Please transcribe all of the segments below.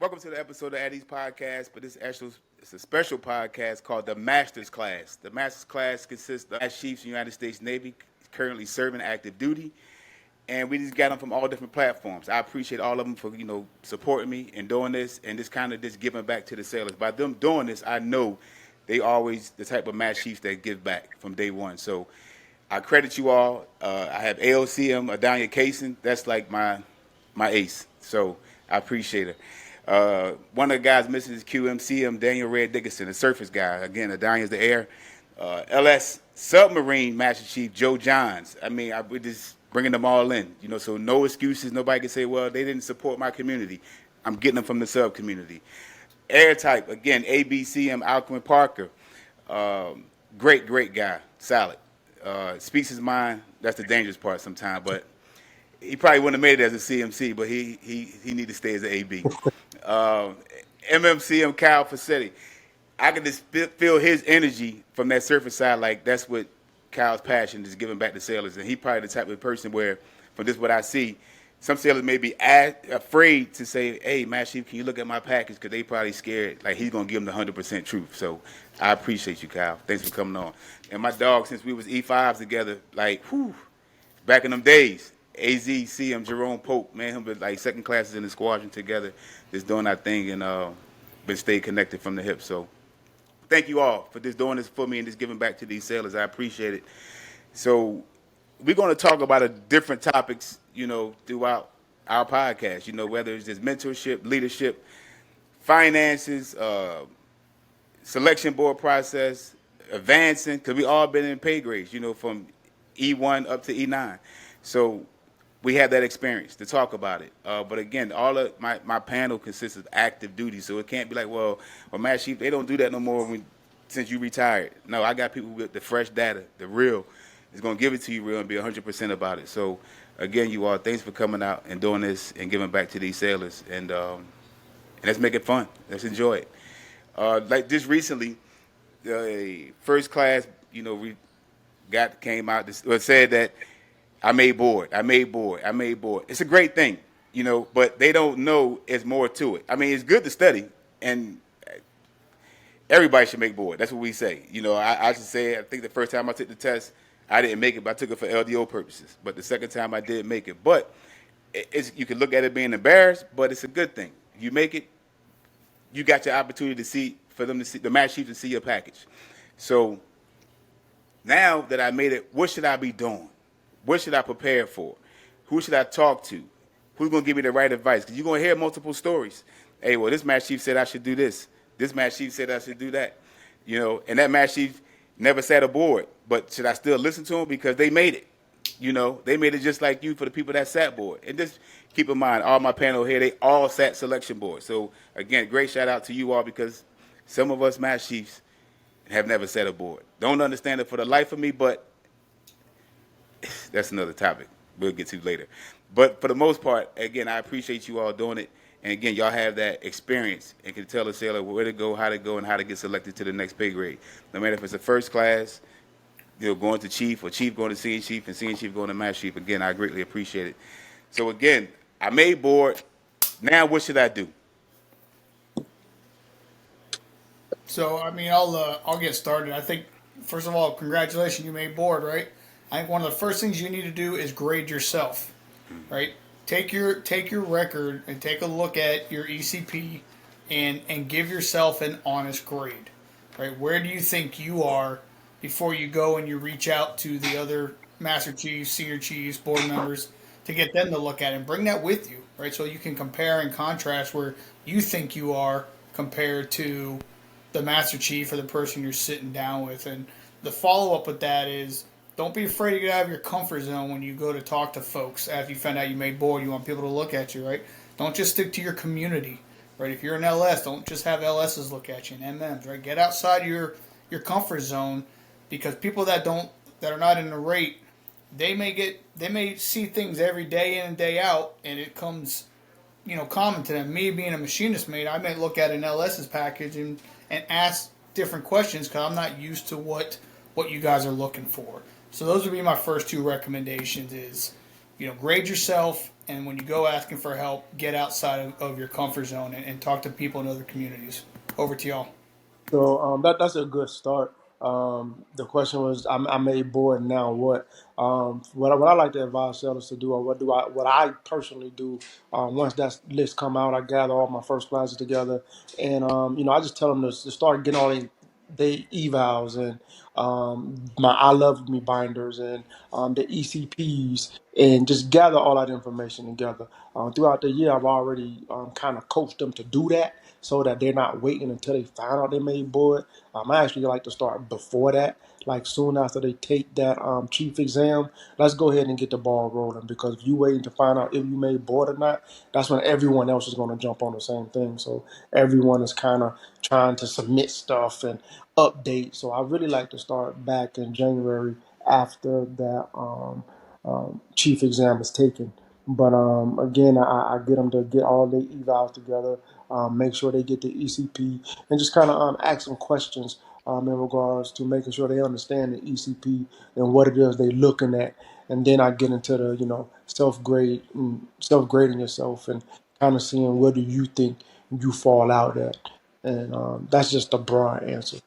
Welcome to the episode of Addie's Podcast, but it's a special podcast called the Masters Class. The Masters Class consists of chiefs in the United States Navy currently serving active duty, and we just got them from all different platforms. I appreciate all of them for supporting me and doing this, and just kind of just giving back to the sailors. By them doing this, I know they always the type of master chiefs that give back from day one. So I credit you all. I have AOCM, ADONNIA CASON. That's like my ace. So I appreciate it. One of the guys missing is QMCM, Daniel Red Dickerson, the surface guy. Again, ADONNIA is the air. LS Submarine Master Chief Joe Johns. I mean, we're just bringing them all in. So no excuses. Nobody can say, well, they didn't support my community. I'm getting them from the sub community. Air type, again, ABCM, ALQUIN Parker. Great guy, solid. Speaks his mind. That's the dangerous part sometimes, but he probably wouldn't have made it as a CMC, but he need to stay as an AB. MMCM Kyle FESETTE. I can just feel his energy from that surface side. Like that's what Kyle's passion is, giving back to sailors, and he probably the type of person where, from this what I see, some sailors may be afraid to say, "Hey, Master Chief, can you look at my package?" Because they probably scared, like he's gonna give them the 100% truth. So I appreciate you, Kyle. Thanks for coming on. And my dog, since we was E5s together, like back in them days. AZCM, Jerome Polk, man, him with like second classes in the squadron together, just doing our thing and been stay connected from the hip. So thank you all for just doing this for me and just giving back to these sailors. I appreciate it. So we're going to talk about different topics, throughout our podcast, whether it's just mentorship, leadership, finances, selection board process, advancing, because we all been in pay grades, from E1 up to E9. So we have that experience to talk about it. But again, all of my panel consists of active duty, so it can't be like, well, Master Chief, they don't do that no more since you retired. No, I got people with the fresh data, the real, is going to give it to you real and be 100% about it. So again, you all, thanks for coming out and doing this and giving back to these sailors. And let's make it fun. Let's enjoy it. Like just recently, first class, we came out, said that I made board. It's a great thing, but they don't know there's more to it. I mean, it's good to study, and everybody should make board. That's what we say. I should say, I think the first time I took the test, I didn't make it, but I took it for LDO purposes. But the second time I did make it. But you can look at it being embarrassed, but it's a good thing. You make it, you got your opportunity to see, for them to see, the Master Chief to see your package. So now that I made it, what should I be doing? What should I prepare for? Who should I talk to? Who's going to give me the right advice? Because you're going to hear multiple stories. Hey, well, this Master Chief said I should do this. This Master Chief said I should do that. And that Master Chief never sat aboard. But should I still listen to him? Because they made it. They made it just like you for the people that sat board. And just keep in mind, all my panel here, they all sat selection board. So, again, great shout out to you all, because some of us Master Chiefs have never sat aboard. Don't understand it for the life of me, but that's another topic we'll get to later. But for the most part, again, I appreciate you all doing it. And again, y'all have that experience and can tell a sailor where to go, and how to get selected to the next pay grade. No matter if it's a first class, going to chief, or chief going to senior chief, and senior chief going to master chief. Again, I greatly appreciate it. So again, I made board. Now what should I do? So I mean, I'll get started. I think first of all, congratulations, you made board, right? I think one of the first things you need to do is grade yourself, right? Take your record and take a look at your ECP and give yourself an honest grade, right? Where do you think you are before you go and you reach out to the other master chiefs, senior chiefs, board members to get them to look at it and bring that with you, right? So you can compare and contrast where you think you are compared to the master chief or the person you're sitting down with. And the follow up with that is, don't be afraid to get out of your comfort zone when you go to talk to folks after you find out you made board. You want people to look at you, right? Don't just stick to your community, right? If you're an LS, don't just have LSs look at you and MMs, right? Get outside your comfort zone, because people that are not in the rate, they may see things every day in and day out, and it comes, common to them. Me being a machinist mate, I may look at an LS's package and ask different questions because I'm not used to what you guys are looking for. So those would be my first two recommendations is, grade yourself, and when you go asking for help, get outside of your comfort zone and talk to people in other communities. Over to y'all. So that's a good start. The question was, I made board, now what? What I like to advise sellers to do, or what I personally do, once that list come out, I gather all my first classes together, and I just tell them to start getting all they evals and my I love me binders and the ECPs, and just gather all that information together. Throughout the year, I've already kind of coached them to do that, so that they're not waiting until they find out they made board. I actually like to start before that, like soon after they take that chief exam. Let's go ahead and get the ball rolling, because if you waiting to find out if you made board or not, that's when everyone else is going to jump on the same thing. So everyone is kind of trying to submit stuff and update. So I really like to start back in January after that chief exam is taken. But again, I get them to get all their evals together, make sure they get the ECP, and just kind of ask them questions in regards to making sure they understand the ECP and what it is they're looking at. And then I get into the self grading yourself, and kind of seeing where do you think you fall out at. And that's just a broad answer.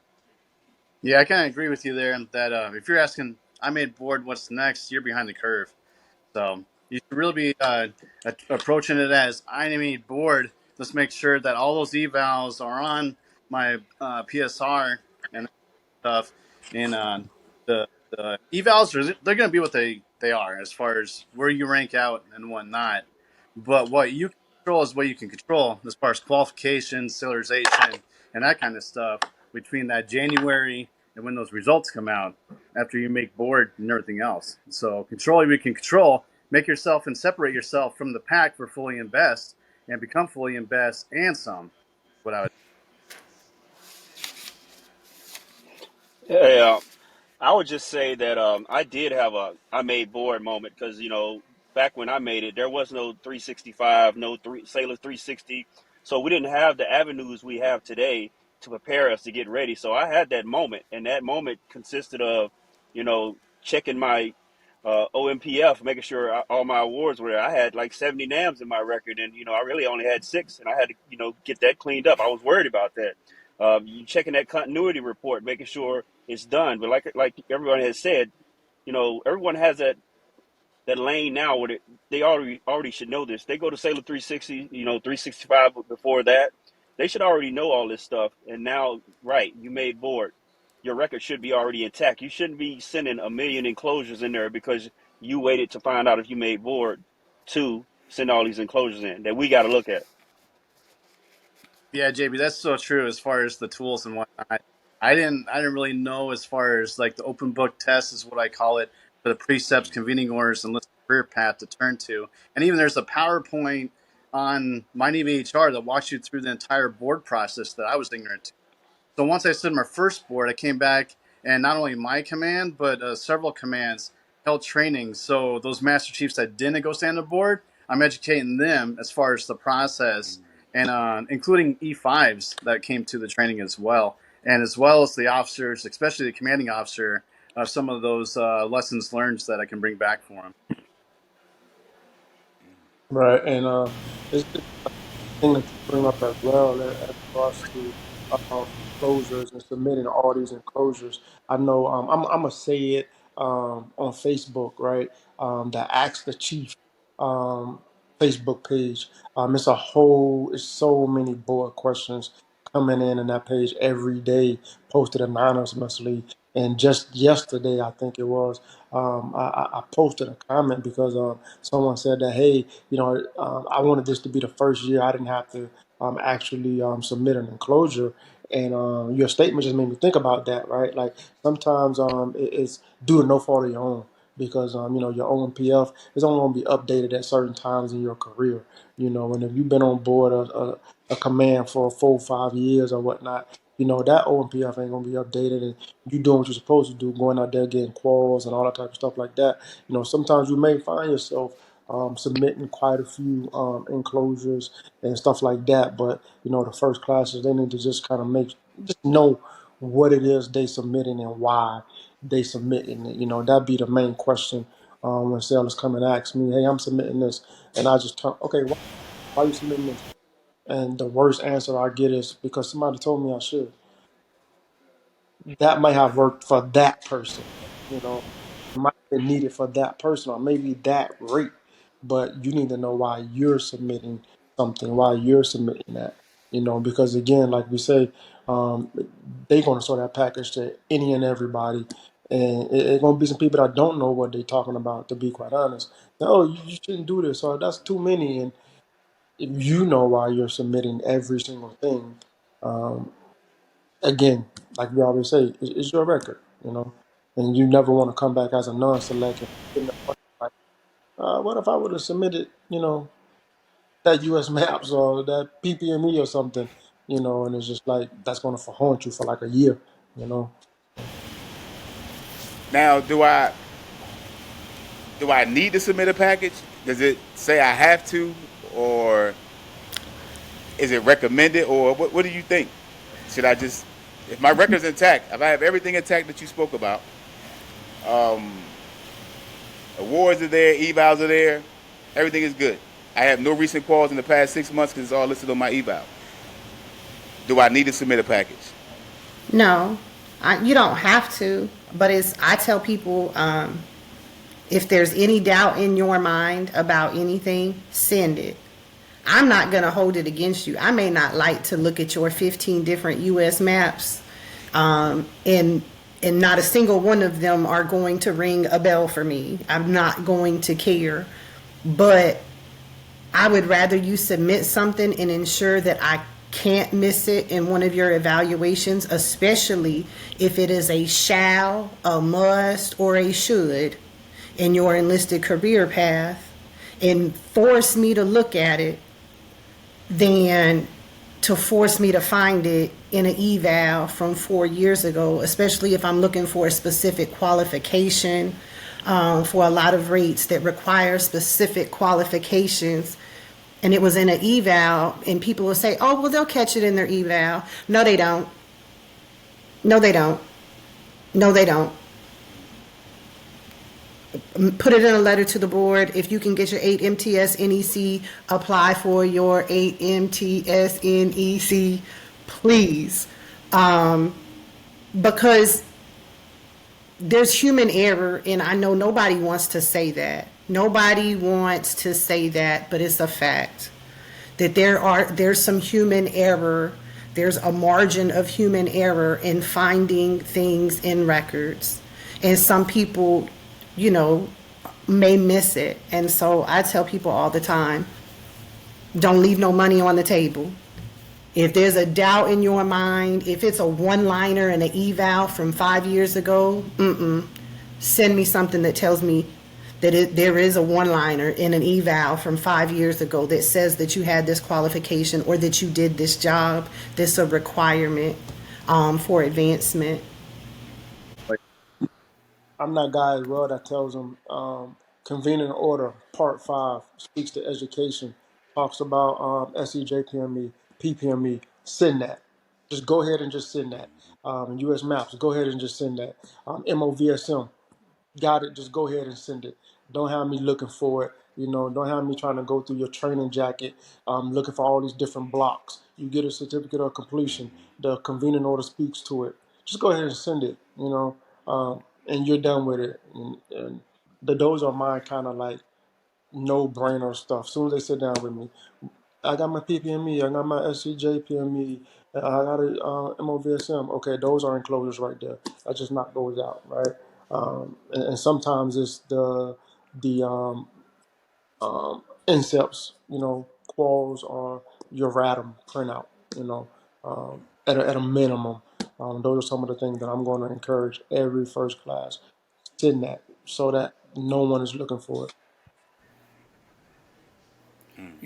Yeah, I kind of agree with you there. And that if you're asking, I made board, what's next? You're behind the curve. So you should really be approaching it as I made board. Let's make sure that all those evals are on my PSR and stuff. And the evals are they're going to be what they are as far as where you rank out and whatnot. But what you can control is what you can control as far as qualifications, salarization, and that kind of stuff between that January and when those results come out after you make board and everything else. So control what you can control, make yourself and separate yourself from the pack for fully invest and become fully invest and some. What I would Yeah, I would just say that I did have I made board moment because back when I made it, there was no 365, no Sailor 360, so we didn't have the avenues we have today to prepare us to get ready. So I had that moment, and that moment consisted of checking my OMPF, making sure all my awards were there. I had like 70 NAMs in my record, and I really only had 6, and I had to get that cleaned up. I was worried about that. You checking that continuity report, making sure it's done. But like everyone has said, everyone has that lane now where they already should know this. They go to Sailor 360, 365 before that. They should already know all this stuff. And now, right, you made board. Your record should be already intact. You shouldn't be sending a million enclosures in there because you waited to find out if you made board to send all these enclosures in that we got to look at. Yeah, JB, that's so true as far as the tools and whatnot. I didn't really know as far as like the open book test is what I call it for the precepts, convening orders, and list career path to turn to. And even there's a PowerPoint on My Name HR that walks you through the entire board process that I was ignorant to. So once I stood my first board, I came back and not only my command, but several commands held training. So those master chiefs that didn't go stand the board, I'm educating them as far as the process and including E5s that came to the training as well. And as well as the officers, especially the commanding officer, some of those lessons learned that I can bring back for them. Right, and it's thing that you bring up as well, as regards to enclosures and submitting all these enclosures. I know I'm gonna say it on Facebook, right? The Ask the Chief um, Facebook page. It's so many board questions coming in that page every day, posted anonymously. And just yesterday, I think it was, I posted a comment because someone said that, hey, I wanted this to be the first year I didn't have to actually submit an enclosure. And your statement just made me think about that, right? Like sometimes it's due to no fault of your own, because your OMPF is only going to be updated at certain times in your career. And if you've been on board a command for 4 or 5 years or whatnot, that OMPF ain't going to be updated, and you doing what you're supposed to do, going out there getting quals and all that type of stuff like that. Sometimes you may find yourself submitting quite a few enclosures and stuff like that. But the first classes, they need to just kind of just know what it is they submitting and why they submitting it. That'd be the main question when sailors come and ask me, "Hey, I'm submitting this," and I just turn, "Okay, why are you submitting this?" And the worst answer I get is because somebody told me I should. That might have worked for that person, you know, might be needed for that person or maybe that rate, but you need to know why you're submitting something, why you're submitting that, because again, like we say, um, they're going to sort that package to any and everybody. And it's going to be some people that don't know what they're talking about, to be quite honest. No, you shouldn't do this, or that's too many. And if you know why you're submitting every single thing, um, again, like we always say, it's your record, and you never want to come back as a non-select. And like, what if I would have submitted, that U.S. maps or that PPME or something, and it's just like that's going to haunt you for like a year, you know. Now, do I need to submit a package? Does it say I have to, or is it recommended, or what do you think? Should I just, if my record's intact, if I have everything intact that you spoke about, awards are there, evals are there, everything is good. I have no recent calls in the past 6 months because it's all listed on my eval. Do I need to submit a package? No, you don't have to, but I tell people, if there's any doubt in your mind about anything, send it. I'm not going to hold it against you. I may not like to look at your 15 different U.S. maps, and not a single one of them are going to ring a bell for me. I'm not going to care, but I would rather you submit something and ensure that I can't miss it in one of your evaluations, especially if it is a shall, a must, or a should in your enlisted career path, and force me to look at it than to force me to find it in an eval from 4 years ago, especially if I'm looking for a specific qualification, for a lot of rates that require specific qualifications. And it was in an eval, and people will say, oh, well, they'll catch it in their eval. No, they don't. No, they don't. No, they don't. Put it in a letter to the board. If you can get your 8 MTS NEC, apply for your 8 MTS NEC, please. Because there's human error, and I know nobody wants to say that. Nobody wants to say that, but it's a fact that there's some human error. There's a margin of human error in finding things in records, and some people, may miss it. And so I tell people all the time, don't leave no money on the table. If there's a doubt in your mind, if it's a one-liner in an eval from 5 years ago, send me something that tells me that there is a one-liner in an eval from 5 years ago that says that you had this qualification or that you did this job, this a requirement for advancement. I'm that guy as well that tells them convening order, part 5, speaks to education, talks about SEJPME, PPME, send that. Just go ahead and just send that. US maps, go ahead and just send that. MOVSM, got it, just go ahead and send it. Don't have me looking for it. Don't have me trying to go through your training jacket, looking for all these different blocks. You get a certificate of completion. The convening order speaks to it. Just go ahead and send it, and you're done with it. And those are my kind of like no-brainer stuff. As soon as they sit down with me, I got my PPME, I got my SCJPME, I got a MOVSM. Okay, those are enclosures right there. I just knock those out, right? And sometimes it's the incepts, quals or your RADM printout, at a minimum. Those are some of the things that I'm going to encourage every first class. Send that so that no one is looking for it.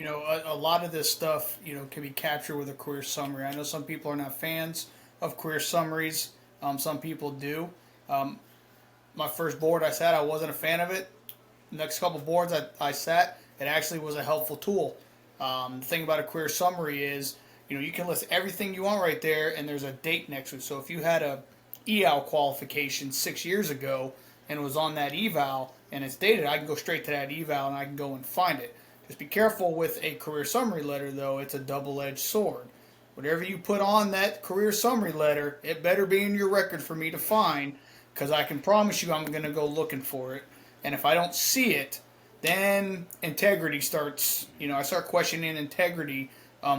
A lot of this stuff, can be captured with a career summary. I know some people are not fans of career summaries. Some people do. My first board I sat, I wasn't a fan of it. The next couple boards I sat, it actually was a helpful tool. The thing about a career summary is, you can list everything you want right there, and there's a date next to it. So if you had a EAL qualification 6 years ago and it was on that eval, and it's dated, I can go straight to that eval and I can go and find it. Just be careful with a career summary letter, though. It's a double-edged sword. Whatever you put on that career summary letter, it better be in your record for me to find, because I can promise you I'm going to go looking for it. And if I don't see it, then integrity starts. I start questioning integrity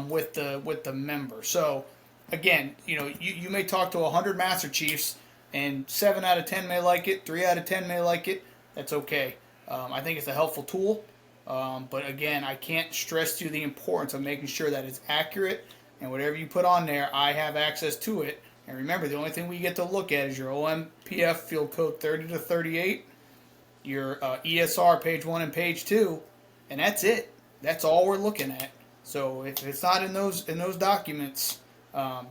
with the member. So again, you may talk to 100 Master Chiefs, and 7 out of 10 may like it, 3 out of 10 may like it. That's okay. I think it's a helpful tool. But again, I can't stress to you the importance of making sure that it's accurate, and whatever you put on there, I have access to it. And remember, the only thing we get to look at is your OMPF field code 30 to 38, your ESR page 1 and page 2, and that's it. That's all we're looking at. So if it's not in those documents,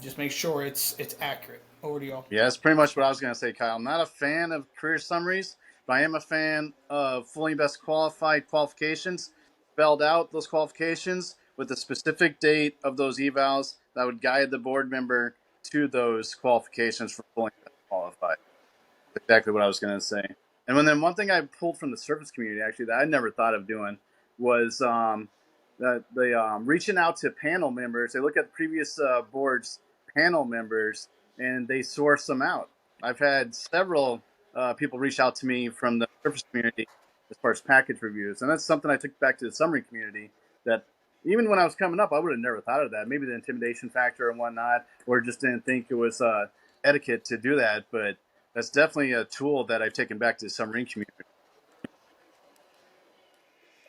just make sure it's accurate. Over to y'all. Yeah, that's pretty much what I was going to say, Kyle. I'm not a fan of career summaries, but I am a fan of fully best qualified qualifications, spelled out those qualifications with the specific date of those evals that would guide the board member to those qualifications for fully best qualified. That's exactly what I was going to say. And then one thing I pulled from the service community, actually, that I never thought of doing was that they reaching out to panel members. They look at previous boards panel members and they source them out. I've had several people reach out to me from the service community as far as package reviews, and that's something I took back to the summary community. That even when I was coming up, I would have never thought of that. Maybe the intimidation factor and whatnot, or just didn't think it was etiquette to do that. But that's definitely a tool that I've taken back to the summary community.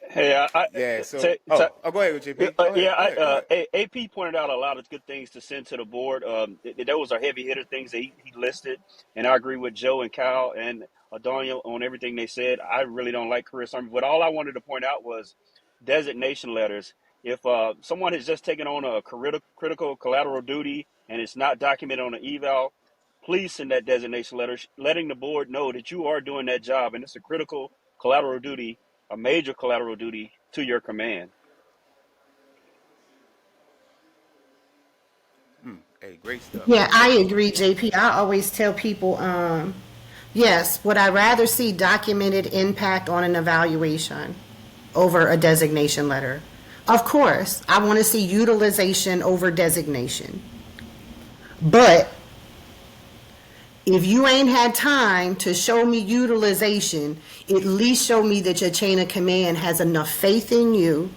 Hey, Yeah. So, t- oh, t- go ahead, JP. Go ahead. yeah, Go ahead. Go ahead. AP pointed out a lot of good things to send to the board. Those are heavy hitter things that he listed, and I agree with Joe and Kyle and Adonia on everything they said. I really don't like career summary, but all I wanted to point out was designation letters. If someone has just taken on a critical collateral duty and it's not documented on an eval, please send that designation letter, letting the board know that you are doing that job and it's a critical collateral duty, a major collateral duty to your command. Hey, great stuff. Yeah, I agree, JP. I always tell people, yes, would I rather see documented impact on an evaluation over a designation letter? Of course, I want to see utilization over designation. But if you ain't had time to show me utilization, at least show me that your chain of command has enough faith in you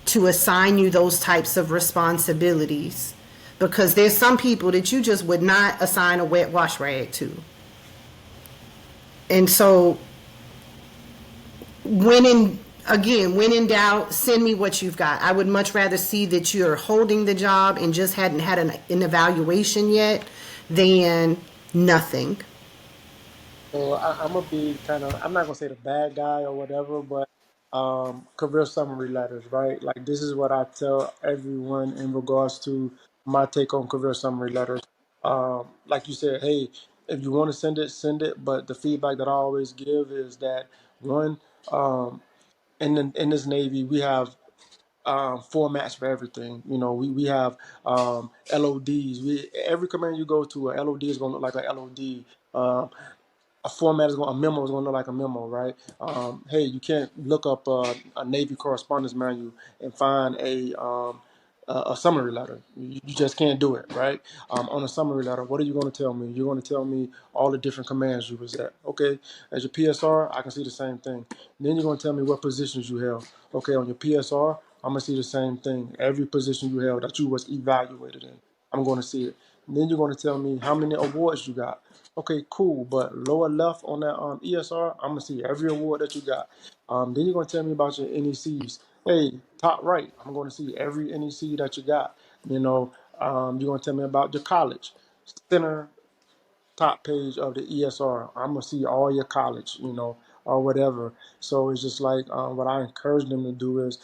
to assign you those types of responsibilities. Because there's some people that you just would not assign a wet wash rag to. And so, when in doubt, send me what you've got. I would much rather see that you're holding the job and just hadn't had an evaluation yet than nothing. So I'm gonna be kind of, I'm not gonna say the bad guy or whatever, but career summary letters, right? Like this is what I tell everyone in regards to my take on career summary letters. Like you said, hey, if you want to send it. But the feedback that I always give is that one, in this Navy we have formats for everything. We have LODs. Every command you go to, a LOD is going to look like a LOD. A memo is going to look like a memo, right? Hey, you can't look up a Navy correspondence manual and find a summary letter. You just can't do it, right? On a summary letter, what are you going to tell me? You're going to tell me all the different commands you was at. Okay, as your PSR, I can see the same thing. Then you're going to tell me what positions you held. Okay, on your PSR, I'm going to see the same thing. Every position you held that you was evaluated in, I'm going to see it. And then you're going to tell me how many awards you got. Okay, cool. But lower left on that ESR, I'm gonna see every award that you got. Then you're gonna tell me about your NECs. Hey, top right, I'm gonna see every NEC that you got. You're gonna tell me about your college. Center top page of the ESR. I'm gonna see all your college, or whatever. So it's just like what I encourage them to do is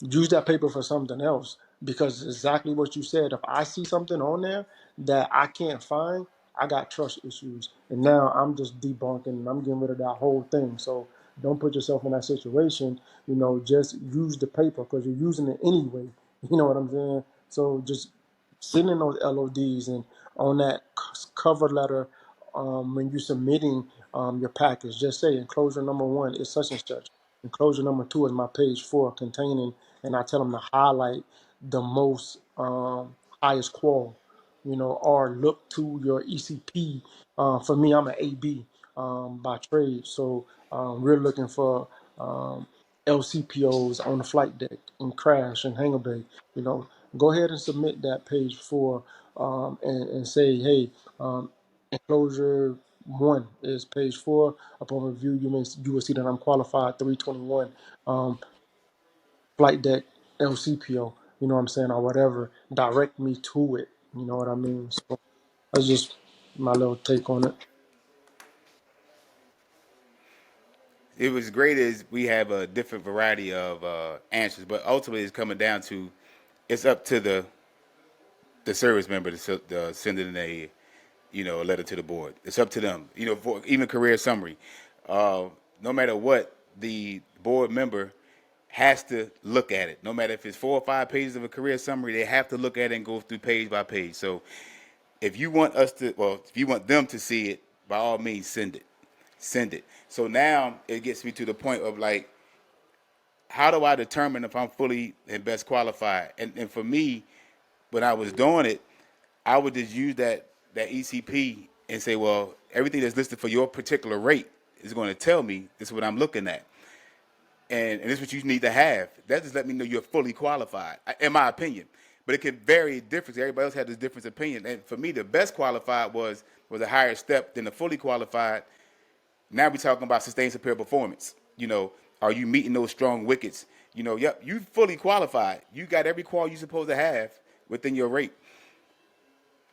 use that paper for something else, because it's exactly what you said. If I see something on there that I can't find, I got trust issues, and now I'm just debunking and I'm getting rid of that whole thing. So don't put yourself in that situation. Just use the paper because you're using it anyway. You know what I'm saying? So just send in those LODs, and on that cover letter, when you're submitting your package. Just say enclosure number 1 is such and such. Enclosure number 2 is my page 4 containing, and I tell them to highlight the most highest qual, or look to your ECP. For me, I'm an AB by trade, so we're looking for LCPOs on the flight deck and crash and hangar bay. Go ahead and submit that page 4 and say, hey, enclosure 1 is page 4. Upon review, you will see that I'm qualified 321 flight deck LCPO. You know what I'm saying, or whatever. Direct me to it. You know what I mean? So that's just my little take on it. It was great as we have a different variety of answers, but ultimately it's coming down to it's up to the service member to send in a letter to the board. It's up to them. For even career summary, no matter what, the board member has to look at it. No matter if it's 4 or 5 pages of a career summary, they have to look at it and go through page by page. So if you want if you want them to see it, by all means, send it. Send it. So now it gets me to the point of like, how do I determine if I'm fully and best qualified? And for me, when I was doing it, I would just use that ECP and say, well, everything that's listed for your particular rate is going to tell me this is what I'm looking at. And this is what you need to have. That just let me know you're fully qualified, in my opinion. But it could vary differently. Everybody else had this different opinion. And for me, the best qualified was a higher step than the fully qualified. Now we're talking about sustained superior performance. Are you meeting those strong wickets? Yep, you fully qualified. You got every qual you're supposed to have within your rate.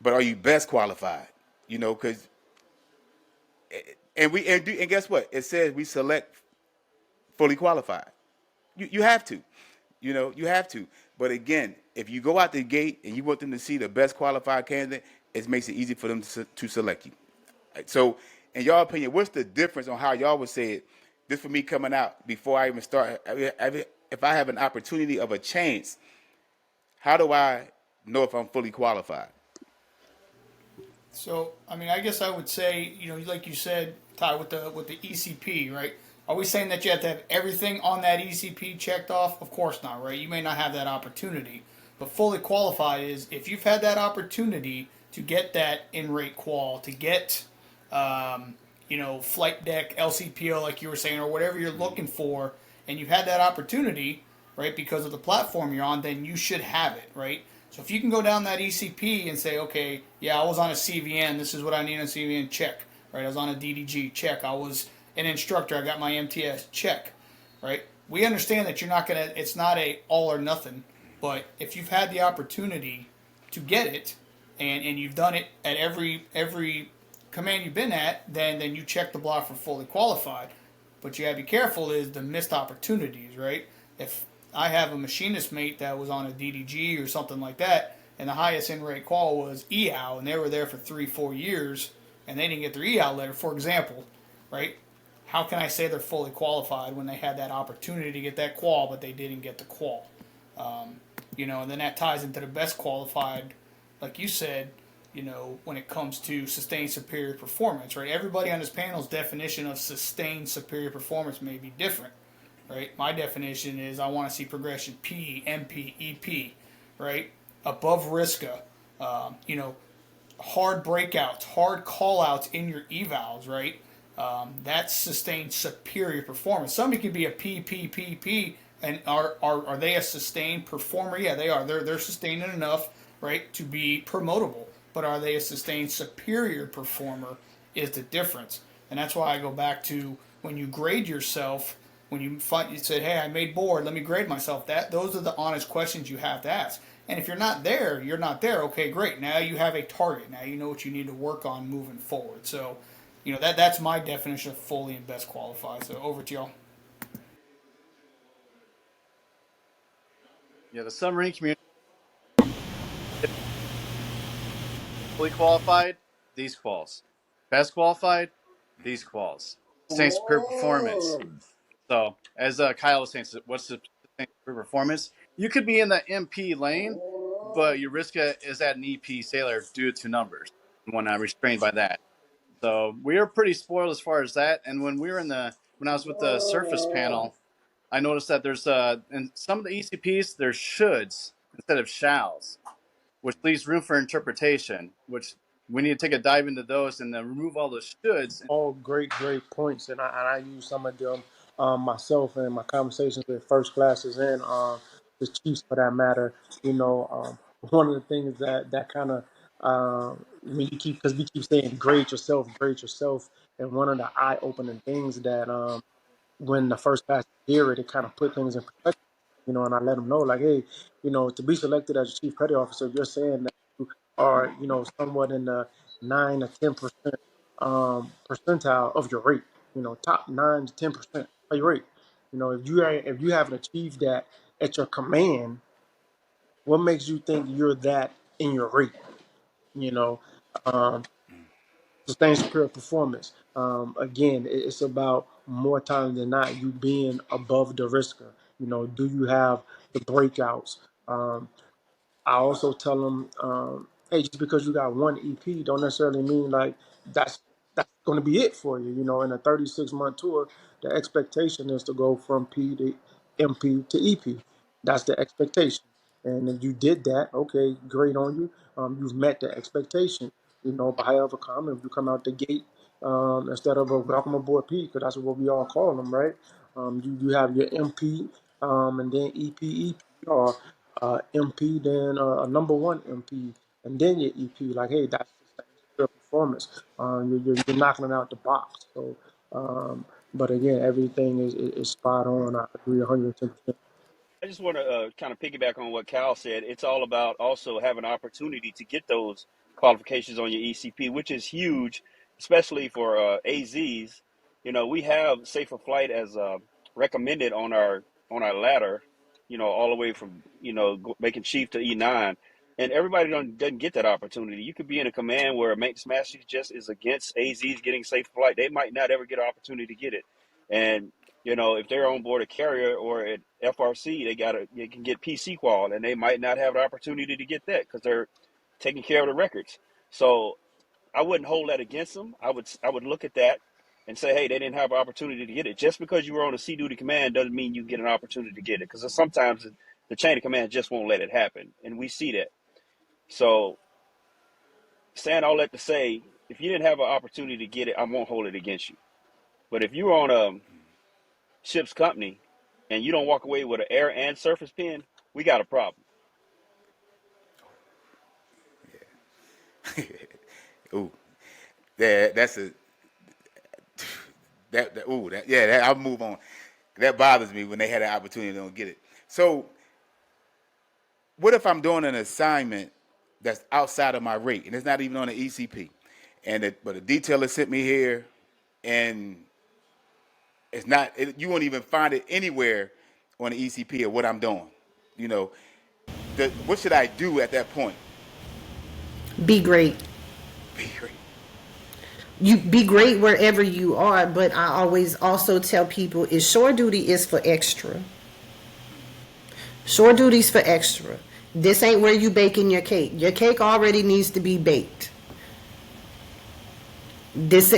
But are you best qualified? Because and guess what? It says we select fully qualified. You have to. You have to. But again, if you go out the gate and you want them to see the best qualified candidate, it makes it easy for them to select you. Right? So, in your opinion, what's the difference on how y'all would say it? This for me coming out before I even start. If I have an opportunity of a chance, how do I know if I'm fully qualified? So, I mean, I guess I would say, like you said, Ty, with the ECP, right? Are we saying that you have to have everything on that ECP checked off? Of course not, right? You may not have that opportunity. But fully qualified is if you've had that opportunity to get that in-rate qual, to get, flight deck, LCPO, like you were saying, or whatever you're looking for, and you've had that opportunity, right, because of the platform you're on, then you should have it, right? So if you can go down that ECP and say, okay, yeah, I was on a CVN, this is what I need on a CVN, check, right? I was on a DDG, check. I was an instructor, I got my MTS, check, right? We understand that it's not a all or nothing, but if you've had the opportunity to get it, and you've done it at every command you've been at, then you check the block for fully qualified. But you gotta be careful is the missed opportunities, right? If I have a machinist mate that was on a DDG or something like that, and the highest in-rate qual was EAL, and they were there for 3-4 years, and they didn't get their EAL letter, for example, right? How can I say they're fully qualified when they had that opportunity to get that qual, but they didn't get the qual? And then that ties into the best qualified, like you said, when it comes to sustained superior performance, right? Everybody on this panel's definition of sustained superior performance may be different. Right? My definition is I want to see progression P, MP, EP, right? Above RISCA, hard breakouts, hard callouts in your evals, right? That's sustained superior performance. Somebody could be a PPPP, and are they a sustained performer? Yeah, they are. They're sustained enough, right, to be promotable. But are they a sustained superior performer is the difference. And that's why I go back to when you grade yourself, when you said, hey, I made board, let me grade myself. Those are the honest questions you have to ask. And if you're not there, you're not there. Okay, great. Now you have a target. Now you know what you need to work on moving forward. So, that's my definition of fully and best qualified. So over to y'all. Yeah, the submarine community fully qualified, these quals. Best qualified, these quals. Sustained superior performance. So, as Kyle was saying, what's the sustained superior performance? You could be in the MP lane, but your risk is at an EP sailor due to numbers and whatnot, restrained by that. So we are pretty spoiled as far as that. And when I was with the Surface panel, I noticed that there's in some of the ECPs there's shoulds instead of shalls, which leaves room for interpretation. Which we need to take a dive into those and then remove all the shoulds. All great points, and I use some of them myself in my conversations with first classes and the chiefs for that matter. One of the things that kind of when you keep because we keep saying grade yourself, and one of the eye opening things that when the first class hear it, it kind of put things in perspective. And I let them know, like, hey, to be selected as a chief petty officer, you're saying that you are, somewhat in the 9 to 10% percentile of your rate. Top 9 to 10% of your rate. If you haven't achieved that at your command, what makes you think you're that in your rate? You know, um, Sustained superior performance. Again, it's about more times than not you being above the risker. Do you have the breakouts? I also tell them, hey, just because you got one EP, don't necessarily mean like that's that's going to be it for you. In a 36-month tour, the expectation is to go from P to MP to EP. That's the expectation. And if you did that, okay, great on you. You've met the expectation. But however common, if you come out the gate instead of a welcome aboard P, because that's what we all call them, right? You have your MP and then EP, or MP, then a number one MP, and then your EP. Like, hey, that's your performance. You're knocking it out the box. So, but again, everything is spot on. I agree 110%. I just want to kind of piggyback on what Cal said. It's all about also having opportunity to get those qualifications on your ECP, which is huge, especially for AZs. We have safer flight as recommended on our ladder. All the way from making chief to E9, and everybody doesn't get that opportunity. You could be in a command where a maintenance master just is against AZs getting safe flight. They might not ever get an opportunity to get it, and if they're on board a carrier or at FRC, they can get PC qual, and they might not have an opportunity to get that because they're taking care of the records. So I wouldn't hold that against them. I would look at that and say, hey, they didn't have an opportunity to get it. Just because you were on a C duty command doesn't mean you get an opportunity to get it, because sometimes the chain of command just won't let it happen, and we see that. So saying all that to say, if you didn't have an opportunity to get it, I won't hold it against you. But if you're on a ship's company and you don't walk away with an air and surface pin, we got a problem. Ooh, yeah, that's a I'll move on. That bothers me when they had an opportunity and don't get it. So, what if I'm doing an assignment that's outside of my rate and it's not even on the ECP, but a detailer sent me here, and it's not. You won't even find it anywhere on the ECP of what I'm doing. You know, what should I do at that point? Be great. You be great wherever you are, but I always also tell people is shore duty is for extra. Shore duty's for extra. This ain't where you baking your cake. Your cake already needs to be baked.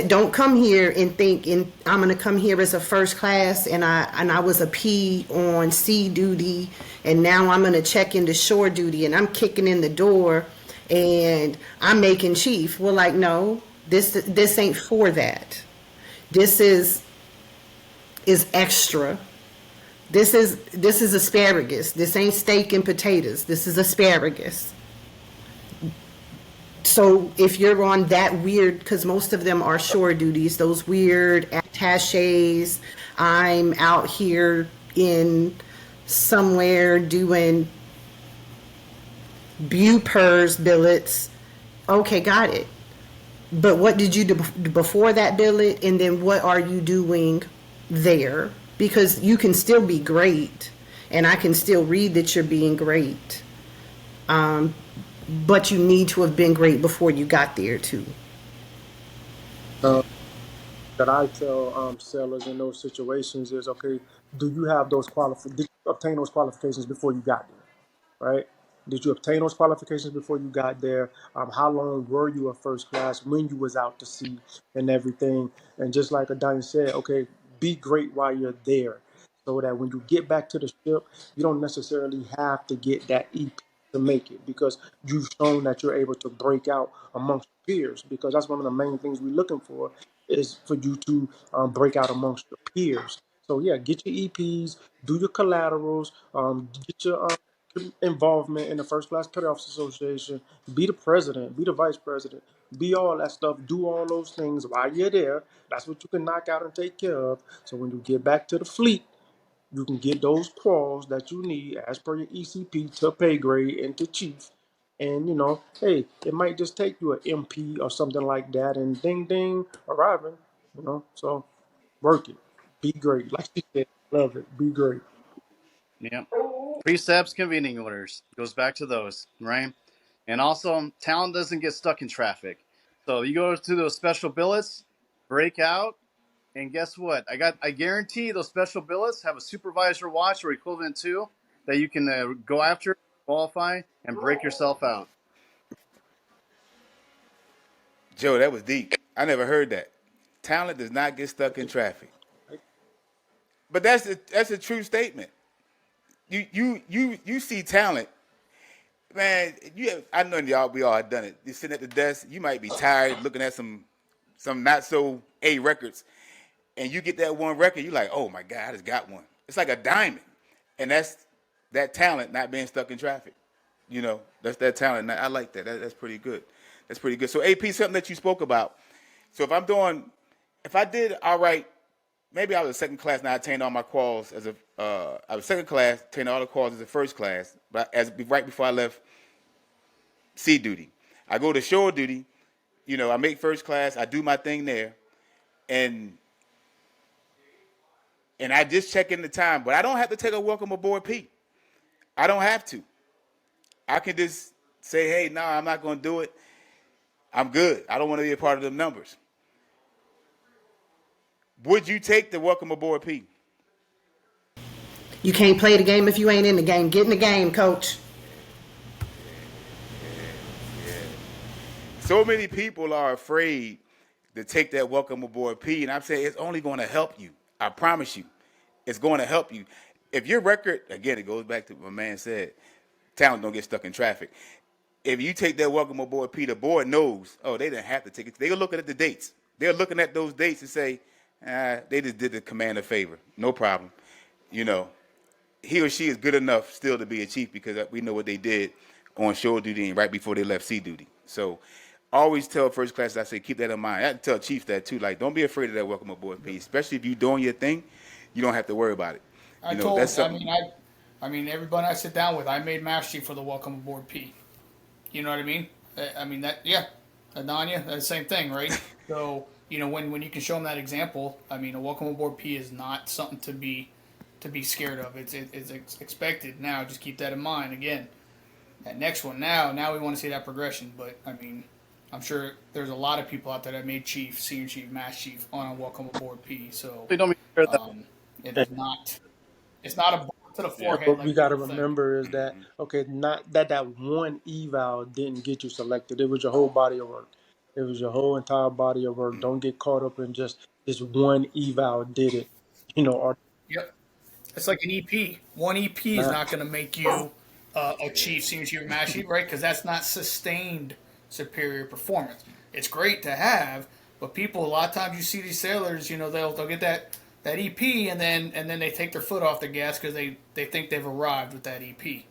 Don't come here and think I'm gonna come here as a first class and I was a P on sea duty and now I'm gonna check into shore duty and I'm kicking in the door and I'm making chief. Well, like, no, this ain't for that. This is extra. This is asparagus. This ain't steak and potatoes. This is asparagus. So if you're on that weird, because most of them are shore duties, those weird attaches, I'm out here in somewhere doing BUPERS billets. Okay, got it. But what did you do before that billet, and then what are you doing there? Because you can still be great, and I can still read that you're being great. But you need to have been great before you got there too. That I tell sellers in those situations is, okay, do you have those did you obtain those qualifications before you got there, right? Did you obtain those qualifications before you got there? How long were you a first class when you was out to sea and everything? And just like Adonia said, okay, be great while you're there, so that when you get back to the ship, you don't necessarily have to get that EP to make it, because you've shown that you're able to break out amongst your peers. Because that's one of the main things we're looking for, is for you to break out amongst your peers. So yeah, get your EPs, do your collaterals, get your involvement in the First Class Petty Officer Association, be the president, be the vice president, be all that stuff, do all those things while you're there. That's what you can knock out and take care of. So when you get back to the fleet, you can get those quals that you need as per your ECP to pay grade and to chief. And hey, it might just take you an MP or something like that, and ding ding, arriving. So work it, be great. Like she said, love it, be great. Yeah. Precepts, convening orders goes back to those, right? And also, talent doesn't get stuck in traffic. So you go to those special billets, break out, and guess what? I guarantee those special billets have a supervisor watch or equivalent to that you can go after, qualify, and break yourself out. Joe, that was deep. I never heard that. Talent does not get stuck in traffic. But that's a true statement. You see talent, man. I know y'all, we all done it. You're sitting at the desk. You might be tired, looking at some not so A records, and you get that one record. You're like, oh my God, I just got one. It's like a diamond, and that's that talent not being stuck in traffic. That's that talent. I like that. That's pretty good. That's pretty good. So AP, something that you spoke about. So if I did all right, maybe I was a second class and I attained all my quals as I was second class, attained all the quals as a first class, but right before I left sea duty. I go to shore duty, I make first class, I do my thing there, and I just check in the time, but I don't have to take a welcome aboard P. I don't have to. I can just say, hey, no, I'm not going to do it. I'm good. I don't want to be a part of them numbers. Would you take the welcome aboard P? You can't play the game if you ain't in the game. Get in the game, coach. So many people are afraid to take that welcome aboard P, and I'm saying it's only going to help you. I promise you, it's going to help you. If your record, again, it goes back to what my man said, talent don't get stuck in traffic. If you take that welcome aboard P, the board knows, oh, they didn't have to take it. They're looking at the dates. They're looking at those dates and say, they just did the command a favor. No problem. He or she is good enough still to be a chief because we know what they did on shore duty and right before they left sea duty. So always tell first class, I say, keep that in mind. I tell chiefs that too. Like, don't be afraid of that welcome aboard piece, especially if you're doing your thing. You don't have to worry about it. That's something. Everybody I sit down with, I made Master Chief for the welcome aboard P. You know what I mean? ADONNIA, that's the same thing, right? So, when you can show them that example, a welcome aboard P is not something to be scared of. It's expected. Now, just keep that in mind. Again, that next one, now we want to see that progression. But, I'm sure there's a lot of people out there that made chief, senior chief, master chief on a welcome aboard P. So, They don't be scared that. it is not, it's not a bullet to the forehead What like we got to people think. remember is that, okay, not that one eval didn't get you selected. It was your whole body of work. It was your whole entire body of work. Don't get caught up in just this one eval did it, or Yep. It's like an EP. One EP is not. not going to make you a chief, senior chief, or master chief, right? Because that's not sustained superior performance. It's great to have, but people, a lot of times you see these sailors, they'll get that EP and then they take their foot off the gas because they think they've arrived with that EP,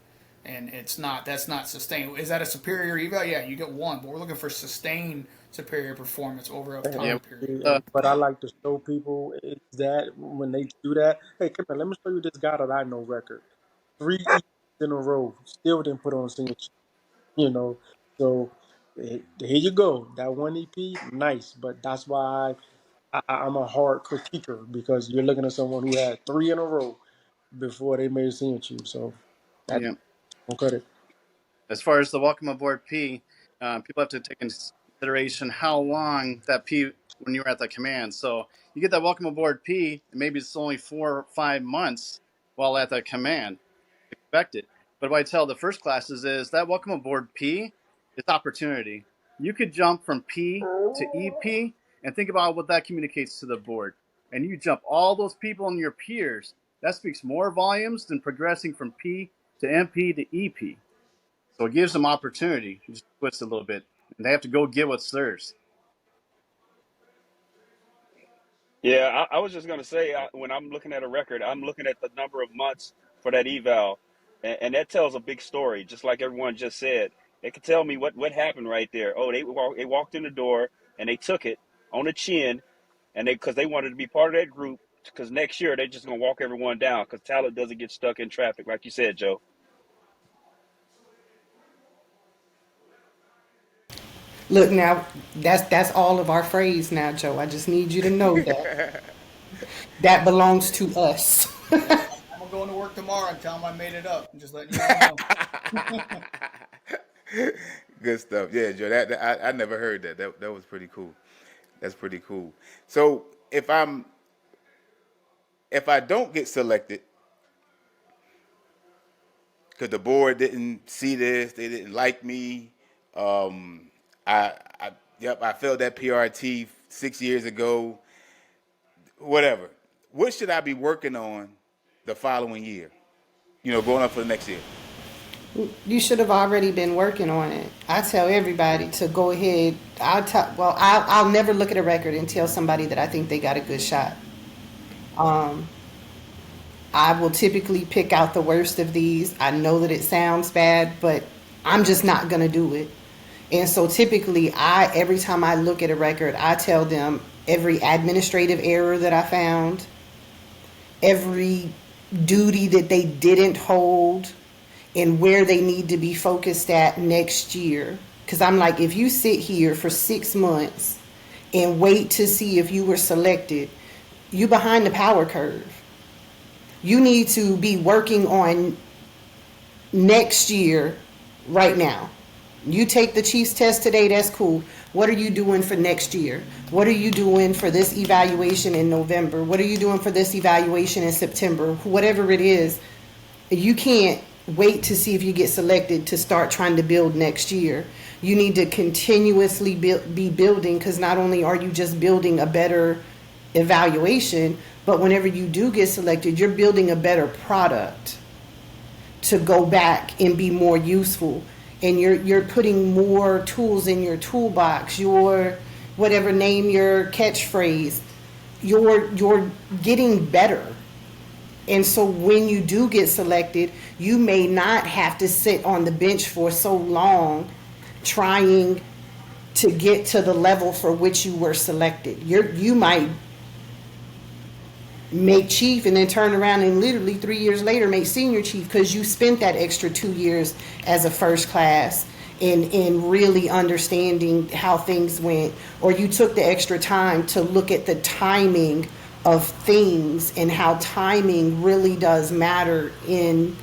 and that's not sustained. Is that a superior eval? Yeah, you get one, but we're looking for sustained superior performance over a time period. But I like to show people is that when they do that, hey, come here, let me show you this guy that I know record. 3 in a row, still didn't put on senior chief, you know. So here you go. That one EP, nice. But that's why I'm a hard critiquer, because you're looking at someone who had 3 in a row before they made senior chief. So that Yeah. don't cut it. As far as the welcome aboard P, people have to take into consideration how long that P when you were at the command. So you get that welcome aboard P, and maybe it's only 4 or 5 months while at that command. Expect it. But what I tell the first classes is that welcome aboard P is opportunity. You could jump from P to EP and think about what that communicates to the board. And you jump all those people and your peers. That speaks more volumes than progressing from P to MP to EP. So it gives them opportunity. You just twist a little bit. And they have to go get what's theirs. Yeah, I was just gonna say when I'm looking at a record, I'm looking at the number of months for that eval, and that tells a big story. Just like everyone just said, it could tell me what happened right there. Oh, they walked in the door and they took it on the chin, and because they wanted to be part of that group. Because next year they're just gonna walk everyone down because talent doesn't get stuck in traffic, like you said, Joe. Look now, that's all of our phrase now, Joe. I just need you to know that that belongs to us. I'm gonna go into work tomorrow and tell them I made it up. I'm just letting you all know. Good stuff. Yeah, Joe. I never heard that. That was pretty cool. That's pretty cool. So if I don't get selected because the board didn't see this, they didn't like me. Um, I failed that PRT 6 years ago. Whatever. What should I be working on the following year? Going up for the next year. You should have already been working on it. I tell everybody to go ahead. I'll never look at a record and tell somebody that I think they got a good shot. I will typically pick out the worst of these. I know that it sounds bad, but I'm just not gonna do it. And so typically every time I look at a record, I tell them every administrative error that I found, every duty that they didn't hold, and where they need to be focused at next year. Because I'm like, if you sit here for 6 months and wait to see if you were selected, you behind the power curve. You need to be working on next year right now. You take the Chiefs test today, that's cool. What are you doing for next year? What are you doing for this evaluation in November? What are you doing for this evaluation in September? Whatever it is, you can't wait to see if you get selected to start trying to build next year. You need to continuously be building, because not only are you just building a better evaluation, but whenever you do get selected, you're building a better product to go back and be more useful. And you're putting more tools in your toolbox, your whatever, name your catchphrase, you're getting better. And so when you do get selected, you may not have to sit on the bench for so long trying to get to the level for which you were selected. You might make chief and then turn around and literally 3 years later make senior chief, because you spent that extra 2 years as a first class in really understanding how things went, or you took the extra time to look at the timing of things and how timing really does matter in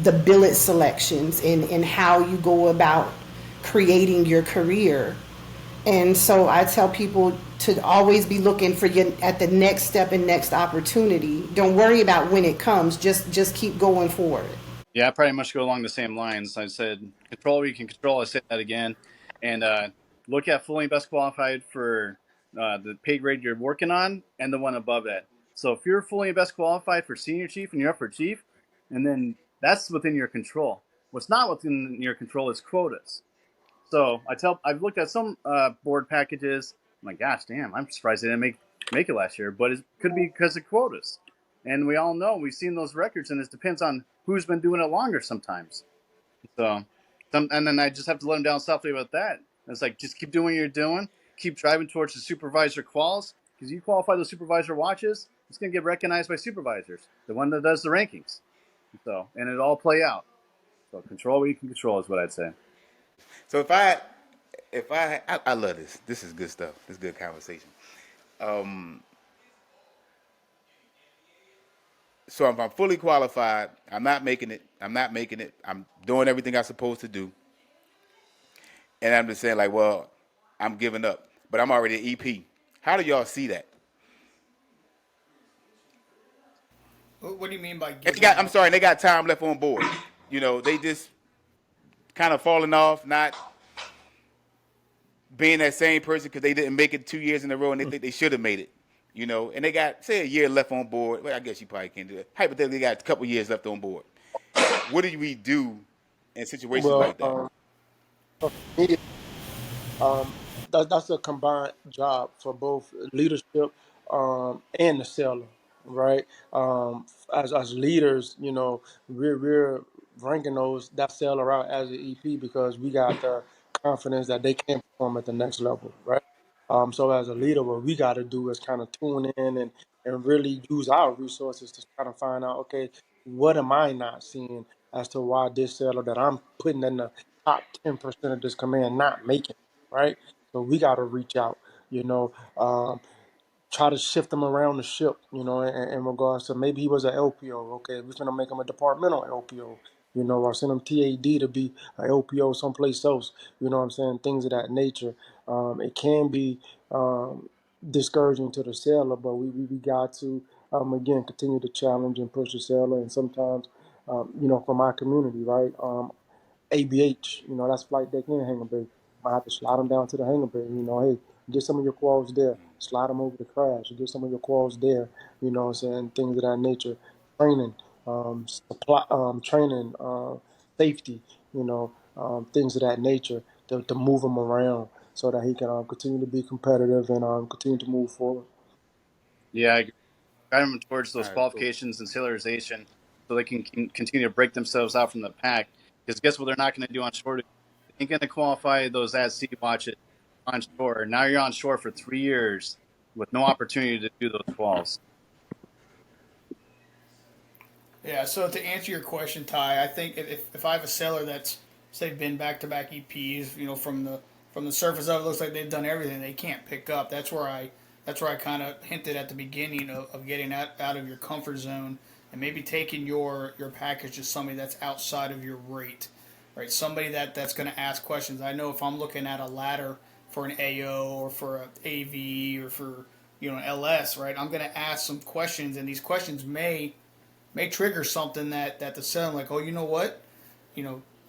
the billet selections and how you go about creating your career. And so I tell people to always be looking for you at the next step and next opportunity. Don't worry about when it comes. Just keep going forward. Yeah, I pretty much go along the same lines. I said, control what you can control. I said that again. And look at fully best qualified for the pay grade you're working on and the one above that. So if you're fully best qualified for senior chief and you're up for chief, and then that's within your control. What's not within your control is quotas. So I've looked at some board packages. I'm like, gosh, damn, I'm surprised they didn't make it last year. But it could be because of quotas. And we all know, we've seen those records, and it depends on who's been doing it longer sometimes. So, and then I just have to let them down softly about that. And it's like, just keep doing what you're doing. Keep driving towards the supervisor quals. Because you qualify those supervisor watches, it's going to get recognized by supervisors, the one that does the rankings. So, and it all play out. So control what you can control is what I'd say. So I love this. This is good stuff. This is good conversation. So if I'm fully qualified, I'm not making it. I'm doing everything I'm supposed to do. And I'm just saying, like, well, I'm giving up. But I'm already an EP. How do y'all see that? What do you mean by And giving they got time left on board. they just kind of falling off, not being that same person because they didn't make it 2 years in a row and they think they should have made it. And they got, say, a year left on board. Well, I guess you probably can't do it. Hypothetically, they got a couple years left on board. What do we do in situations Well, like that? me, um, that's a combined job for both leadership and the seller, right? As leaders, we're ranking that seller out as an EP because we got the confidence that they can perform at the next level, right? So as a leader, what we got to do is kind of tune in and really use our resources to kind of find out, okay, what am I not seeing as to why this seller that I'm putting in the top 10% of this command not making it, right? So we got to reach out, you know. Try to shift him around the ship, in regards to maybe he was an LPO. Okay, we're gonna make him a departmental LPO, or send him TAD to be an LPO someplace else. You know what I'm saying? Things of that nature. It can be discouraging to the seller, but we got to again continue to challenge and push the seller, and sometimes from our community, right? ABH, that's flight deck and hangar bay. Might have to slide them down to the hangar bay. Hey, get some of your quals there. Slide them over the crash. Get some of your quals there. You know what I'm saying? Things of that nature. Training, safety. Things of that nature to move him around so that he can continue to be competitive and continue to move forward. Yeah, I agree. Guide them towards All those right, cool. qualifications and salarization so they can continue to break themselves out from the pack. Because guess what they're not going to do on shore? They ain't going to qualify those at-sea watches on shore. Now you're on shore for 3 years with no opportunity to do those quals. Yeah, so to answer your question, Ty, I think if I have a seller that's say been back-to-back EPs, from the surface of it looks like they've done everything they can't pick up. That's where I kind of hinted at the beginning of getting out of your comfort zone and maybe taking your package to somebody that's outside of your rate, right? Somebody that's going to ask questions. I know if I'm looking at a ladder for an AO or for an AV or for an LS, right? I'm going to ask some questions, and these questions may trigger something that the seller like, oh, you know what,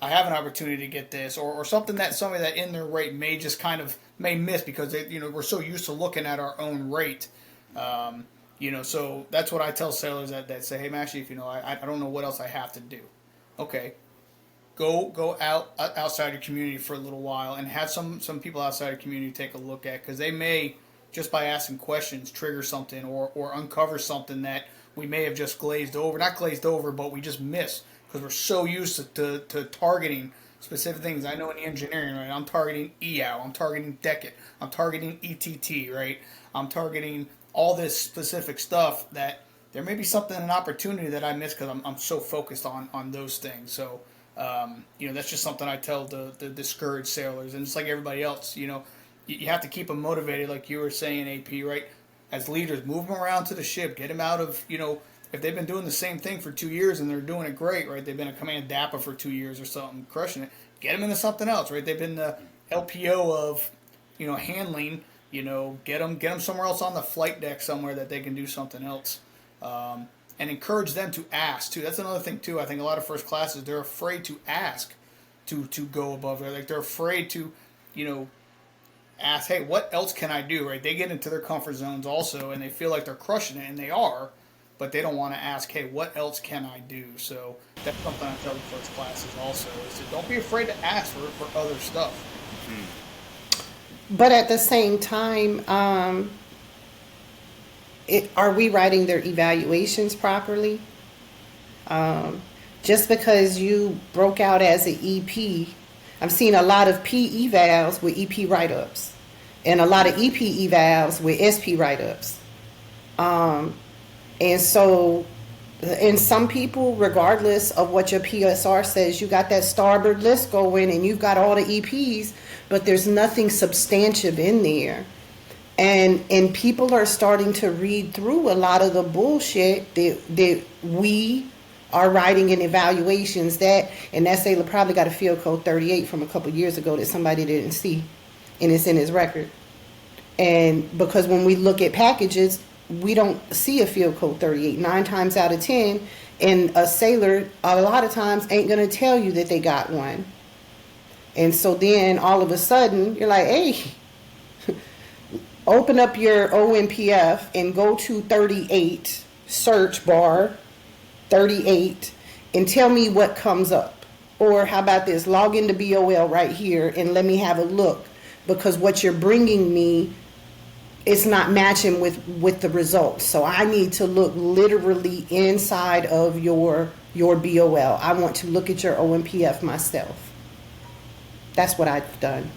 I have an opportunity to get this, or something that somebody that in their rate may just kind of may miss because we're so used to looking at our own rate, so that's what I tell sailors that say, hey, Mashi, if I don't know what else I have to do, okay, go outside your community for a little while and have some people outside your community take a look at, because they may just by asking questions trigger something or uncover something that we may have just not glazed over, but we just missed because we're so used to targeting specific things. I know in engineering, right, I'm targeting EOW, I'm targeting DECIT, I'm targeting ETT, right, I'm targeting all this specific stuff that there may be something, an opportunity that I missed because I'm so focused on those things. So, that's just something I tell the discouraged sailors, and it's like everybody else, you have to keep them motivated, like you were saying, AP, right? As leaders, move them around to the ship, get them out of, if they've been doing the same thing for 2 years and they're doing it great, right? They've been a command DAPA for 2 years or something, crushing it. Get them into something else, right? They've been the LPO of, handling, get them somewhere else on the flight deck somewhere that they can do something else. And encourage them to ask, too. That's another thing, too. I think a lot of first classes, they're afraid to ask to go above there. Like, they're afraid to, ask, hey, what else can I do, right? They get into their comfort zones also, and they feel like they're crushing it, and they are, but they don't want to ask, hey, what else can I do? So that's something I tell the first classes also, is to don't be afraid to ask for other stuff. But at the same time, are we writing their evaluations properly? Just because you broke out as an EP, I've seen a lot of P evals with EP write-ups and a lot of EP evals with SP write-ups. And so, and some people, regardless of what your PSR says, you got that starboard list going and you've got all the EPs, but there's nothing substantive in there. And people are starting to read through a lot of the bullshit that we are writing in evaluations that sailor probably got a field code 38 from a couple years ago that somebody didn't see, and it's in his record. And because when we look at packages, we don't see a field code 38. 9 times out of 10, And a sailor, a lot of times, ain't going to tell you that they got one. And so then all of a sudden, you're like, hey, open up your OMPF and go to 38, search bar 38, and tell me what comes up. Or how about this? Log into BOL right here and let me have a look, because what you're bringing me is not matching with the results. So I need to look literally inside of your BOL. I want to look at your OMPF myself. That's what I've done.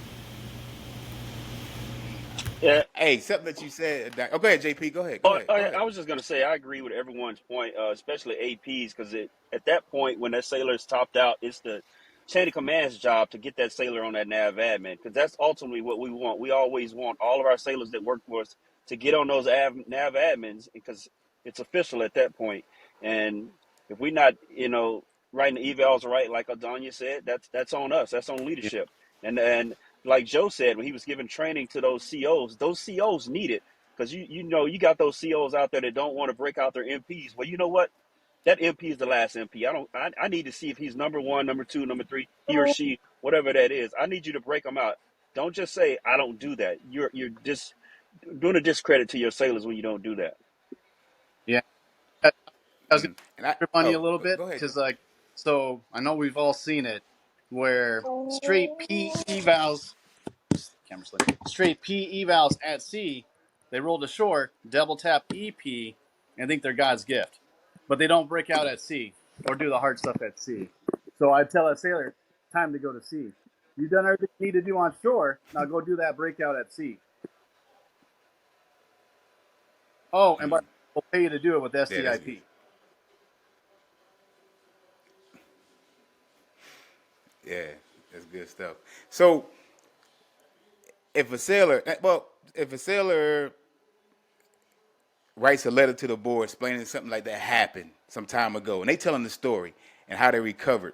Yeah. Hey, something that you said. Oh, go ahead, JP. Go ahead. Go Oh, ahead. Go I ahead. was just gonna say I agree with everyone's point, especially APs, because at that point when that sailor is topped out, it's the chain of command's job to get that sailor on that nav admin, because that's ultimately what we want. We always want all of our sailors that work for us to get on those nav admins, because it's official at that point. And if we're not, writing the evals right, like Adonia said, that's on us. That's on Yeah. leadership. And like Joe said, when he was giving training to those COs need it. Because you got those COs out there that don't want to break out their MPs. Well, you know what? That MP is the last MP. I need to see if he's number one, number two, number three, he or she, whatever that is. I need you to break them out. Don't just say I don't do that. You're just doing a discredit to your sailors when you don't do that. Yeah. I was gonna And I trip on you oh, a little go, bit go ahead, because, Joe. like, so I know we've all seen it where straight P evals, camera slick, straight P evals at sea, they roll to shore, double tap EP, and think they're God's gift, but they don't break out at sea or do the hard stuff at sea. So I tell that sailor, time to go to sea. You've done everything you need to do on shore. Now go do that breakout at sea. Oh, and by the way, we'll pay you to do it with Yeah, that's good. STIP. Yeah, that's good stuff. So if a sailor, if a sailor writes a letter to the board explaining something like that happened some time ago, and they telling the story and how they recovered,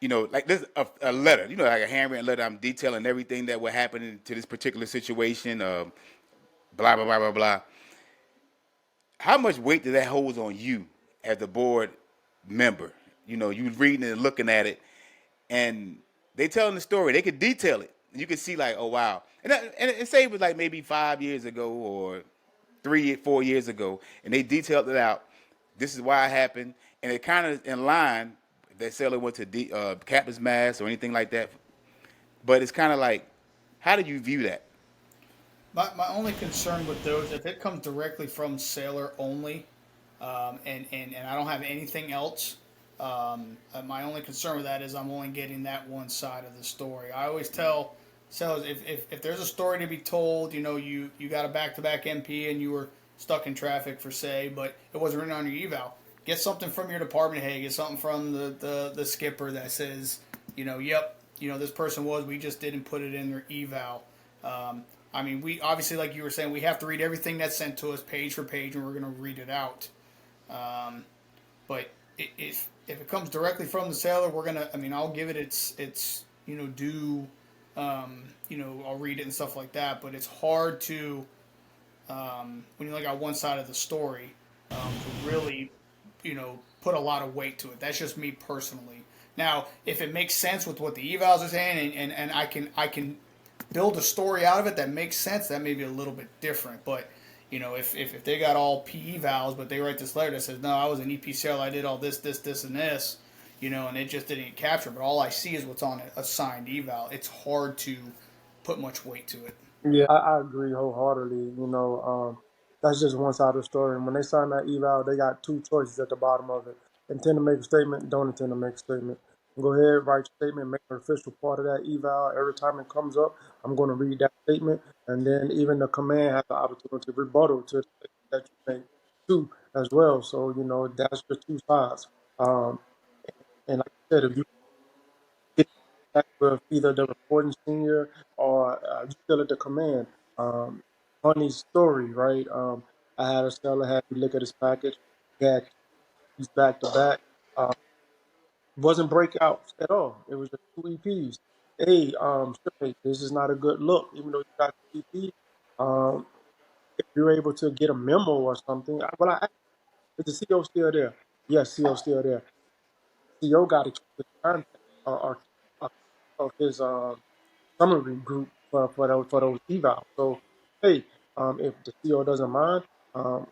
like this a letter, like a handwritten letter. I'm detailing everything that would happen to this particular situation. Blah blah blah blah blah. How much weight does that hold on you as the board member? You reading it and looking at it, and they telling the story. They could detail it. You can see like, oh wow, and say it was like maybe 5 years ago or 3, 4 years ago, and they detailed it out. This is why it happened, and it kind of in line. If that sailor went to captain's mast or anything like that, but it's kind of like, how do you view that? My only concern with those, if it comes directly from sailor only, and I don't have anything else, my only concern with that is I'm only getting that one side of the story. I always tell sailors, if there's a story to be told, you got a back-to-back MP and you were stuck in traffic for say, but it wasn't written on your eval. Get something from your department head. Get something from the skipper that says, yep, this person we just didn't put it in their eval. I mean, we obviously, like you were saying, we have to read everything that's sent to us page for page, and we're going to read it out. But if it comes directly from the sailor, we're gonna. I mean, I'll give it its due. I'll read it and stuff like that. But it's hard to when you look at one side of the story to really put a lot of weight to it. That's just me personally. Now, if it makes sense with what the evals are saying, and I can build a story out of it that makes sense, that may be a little bit different. But if they got all PE vowels, but they write this letter that says, no, I was an EPCL, I did all this, and this, and it just didn't capture. But all I see is what's on a signed eval. It's hard to put much weight to it. Yeah, I agree wholeheartedly. That's just one side of the story. And when they sign that eval, they got two choices at the bottom of it: intend to make a statement, don't intend to make a statement. Go ahead, write your statement, make an official part of that eval. Every time it comes up, I'm going to read that statement, and then even the command has the opportunity to rebuttal to the statement that you make too as well. So that's the two sides. Um, and like I said, if you get back with either the reporting senior or you still at the command. Funny story, right? I had a seller had me look at his package. He had keys back to back. Wasn't breakouts at all. It was just two EPs. Hey, Stripe, this is not a good look. Even though you got two EP, if you're able to get a memo or something, I asked, is the CO still there? Yes, CO's still there. CO got to keep his contact or of his summary group for those evals. So hey, if the CO doesn't mind, to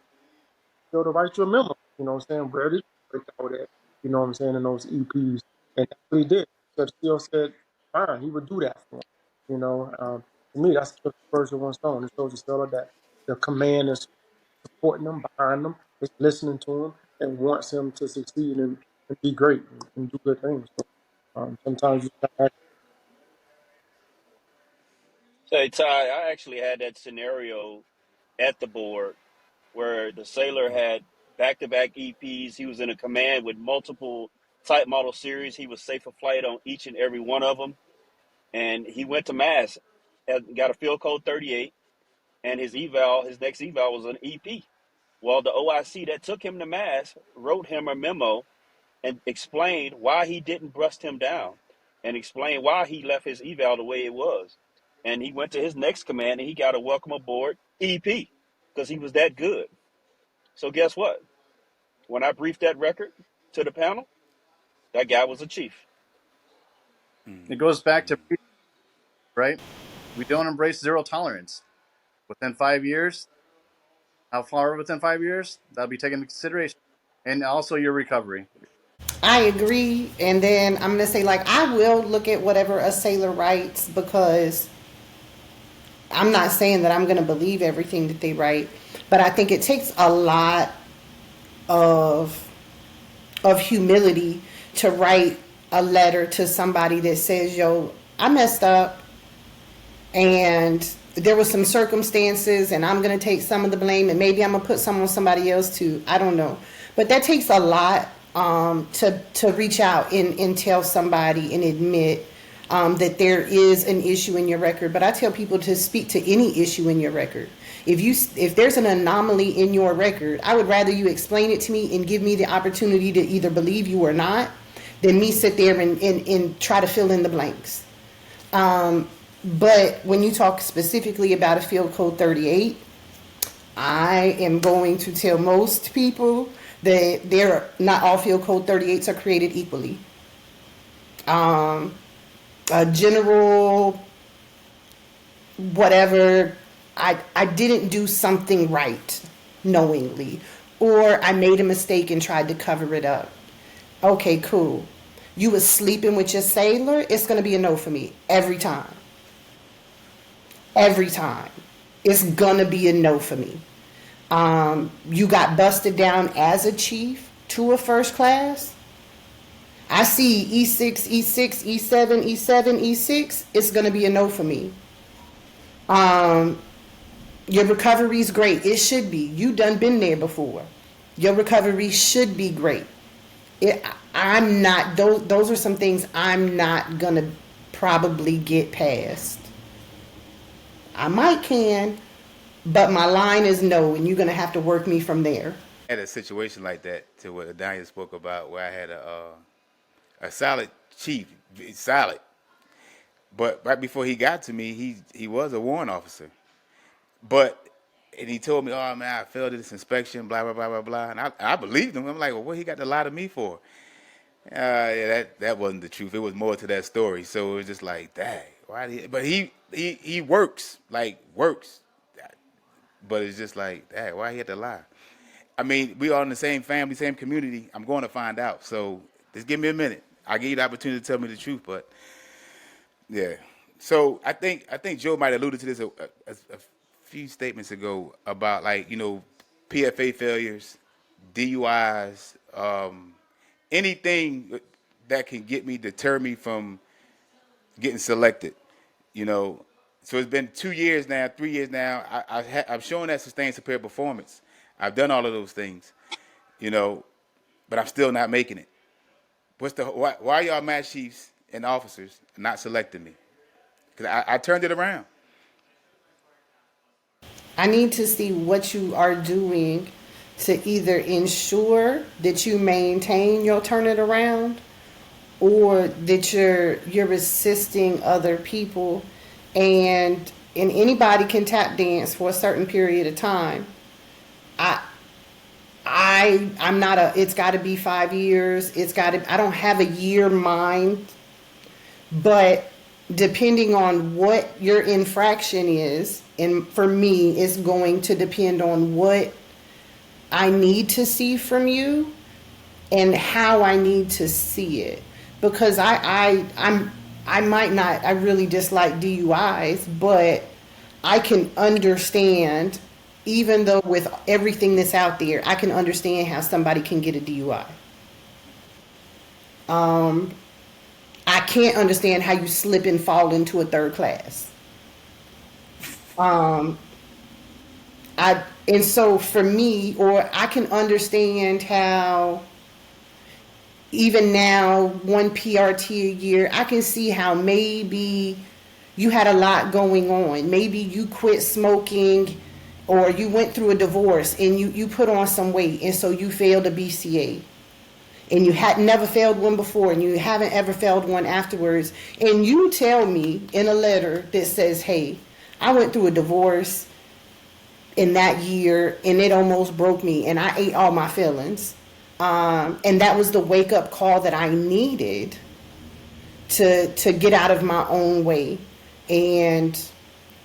write you a memo. You know what I'm saying? Where did you break out at? You know what I'm saying? In those EPs, and that's what he did. So the CO said, fine, he would do that for him. You know, to me, that's the first of one stone. It shows the seller that the command is supporting them, behind them, is listening to him, and wants him to succeed and be great and do good things. So sometimes you have Say, Ty, I actually had that scenario at the board where the sailor had back-to-back EPs. He was in a command with multiple type model series. He was safe of flight on each and every one of them. And he went to mass, got a field code 38, and his next eval was an EP. Well, the OIC that took him to mass wrote him a memo and explained why he didn't bust him down and explained why he left his eval the way it was. And he went to his next command and he got a welcome aboard EP because he was that good. So guess what? When I briefed that record to the panel, that guy was a chief. It goes back to right. We don't embrace zero tolerance. Within 5 years, how far within 5 years? That'll be taken into consideration, and also your recovery. I agree. And then I'm going to say, like, I will look at whatever a sailor writes because I'm not saying that I'm going to believe everything that they write, but I think it takes a lot of humility to write a letter to somebody that says, yo, I messed up and there was some circumstances and I'm going to take some of the blame and maybe I'm going to put some on somebody else too. I don't know. But that takes a lot to reach out and tell somebody and admit that there is an issue in your record. But I tell people to speak to any issue in your record. If there's an anomaly in your record, I would rather you explain it to me and give me the opportunity to either believe you or not than me sit there and try to fill in the blanks. But when you talk specifically about a field code 38, I am going to tell most people that they're not all field code 38s are created equally. A general whatever, I didn't do something right knowingly, or I made a mistake and tried to cover it up. Okay, cool. You was sleeping with your sailor, it's going to be a no for me every time. Every time. It's going to be a no for me. You got busted down as a chief to a first class. I see E6, E6, E7, E7, E6. It's going to be a no for me. Your recovery's great. It should be. You done been there before. Your recovery should be great. I'm not, those are some things I'm not going to probably get past. I might can, but my line is no, and you're going to have to work me from there. I had a situation like that to what ADONNIA spoke about, where I had a solid chief, solid. But right before he got to me, he was a warrant officer. And he told me, oh, man, I failed this inspection, blah, blah, blah, blah, blah. And I believed him. I'm like, well, what he got to lie to me for? Yeah, that wasn't the truth. It was more to that story. So it was just like, dang, why did he? But he works. But it's just like, dang, why he had to lie? I mean, we are in the same family, same community. I'm going to find out. So just give me a minute. I'll give you the opportunity to tell me the truth. But yeah. So I think Joe might have alluded to this a few statements ago about, like, PFA failures, DUIs, anything that can deter me from getting selected, So it's been 2 years now, 3 years now. I've shown that sustained superior performance. I've done all of those things, but I'm still not making it. Why are y'all match chiefs and officers not selecting me? Because I turned it around. I need to see what you are doing to either ensure that you maintain your turn it around, or that you're assisting other people, and anybody can tap dance for a certain period of time. I'm not a, it's got to be 5 years. I don't have a year mind, but depending on what your infraction is, and for me, it's going to depend on what I need to see from you and how I need to see it. Because I might not, I really dislike DUIs, but I can understand, even though with everything that's out there, I can understand how somebody can get a DUI. I can't understand how you slip and fall into a third class. And so for me, or I can understand how even now, one PRT a year, I can see how maybe you had a lot going on. Maybe you quit smoking or you went through a divorce and you put on some weight and so you failed a BCA. And you had never failed one before and you haven't ever failed one afterwards. And you tell me in a letter that says, hey, I went through a divorce in that year and it almost broke me and I ate all my feelings. And that was the wake up call that I needed to get out of my own way. And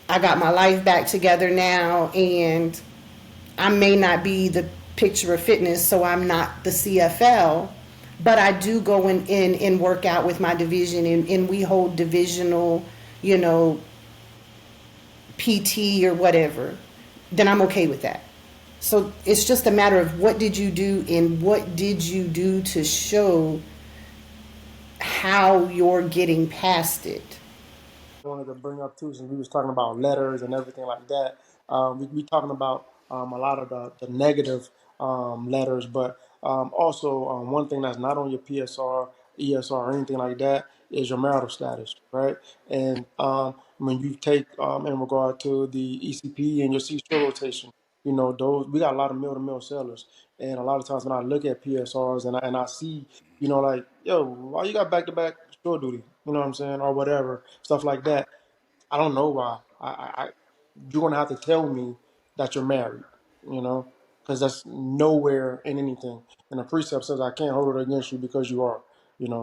I got my life back together now, and I may not be the picture of fitness, so I'm not the CFL, but I do go in and work out with my division, and we hold divisional, PT or whatever. Then I'm okay with that. So it's just a matter of what did you do and what did you do to show how you're getting past it. I wanted to bring up too, since we was talking about letters and everything like that. We talking about a lot of the negative letters, but also one thing that's not on your PSR, ESR, or anything like that is your marital status, right? And when you take in regard to the ECP and your C-store rotation, those we got a lot of mill-to-mill sellers, and a lot of times when I look at PSRs and I see, like, yo, why you got back-to-back store duty? You know what I'm saying, or whatever, stuff like that. I don't know why. You're gonna have to tell me that you're married, because that's nowhere in anything. And the precept says I can't hold it against you because you are,